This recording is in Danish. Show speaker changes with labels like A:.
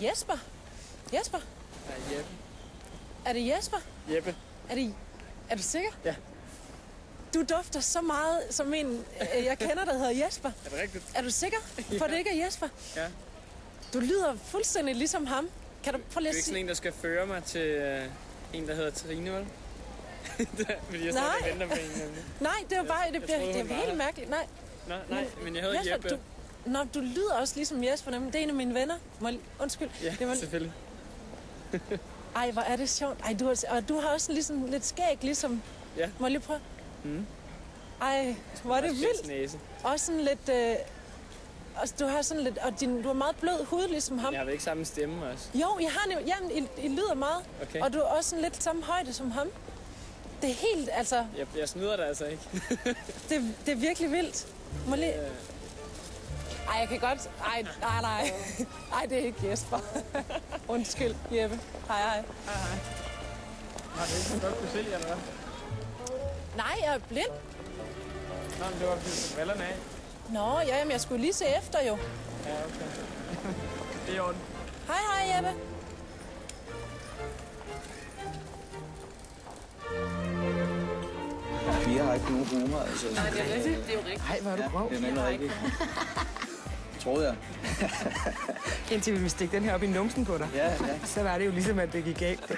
A: Jesper? Jesper?
B: Nej, Jeppe.
A: Er det Jesper?
B: Jeppe.
A: Er du sikker?
B: Ja.
A: Du dufter så meget som en, jeg kender, der hedder Jesper.
B: Er det rigtigt?
A: Er du sikker på, at det ikke er Jesper?
B: Ja.
A: Du lyder fuldstændig ligesom ham. Kan du prøve lige
B: Det er
A: at
B: ikke sådan
A: sige...
B: en, der skal føre mig til en, der hedder Trine, vel? Fordi jeg stadig venter på en.
A: Nej, det var bare... Det
B: troede,
A: er
B: hun var
A: helt
B: der.
A: mærkeligt. Nej.
B: Nej, men jeg hedder Jeppe.
A: Du lyder også ligesom Jesper, nemlig. Det er en af mine venner. Undskyld.
B: Ja, selvfølgelig.
A: Ej, hvor er det sjovt. Ej, du har også ligesom lidt skæg, ligesom...
B: Ja.
A: Må jeg lige prøve?
B: Mm.
A: Ej, hvor er det vildt.
B: Næse.
A: Også sådan lidt... du har sådan lidt... Og du har meget blød hud, ligesom ham.
B: Jeg har vel ikke samme stemme også?
A: Jo, jeg har jo... Jamen, I lyder meget.
B: Okay.
A: Og du er også sådan lidt samme højde som ham. Det er helt, altså...
B: Jeg snyder dig altså ikke.
A: det er virkelig vildt. Må lige... Ej, jeg kan godt... Ej. Ej, det er ikke Jesper. Undskyld, Jeppe. Hej.
B: Hej. Har du ikke så godt kunne se, eller hvad?
A: Nej, jeg er blind.
B: Nå, men det var fordi, du brillerne af.
A: Nå, ja, men jeg skulle lige se efter, jo.
B: Ja, okay. Det er ondt.
A: Hej, Jeppe.
C: Piger har ikke nogen humor, altså.
A: Nej, det er rigtigt. Det er jo rigtigt.
D: Ej, hvor er du grov.
C: Det er nemlig rigtigt. Troede jeg.
D: Indtil vi ville stikke den her op i numsen på dig.
C: Ja.
D: Så var det jo ligesom, at det gik galt.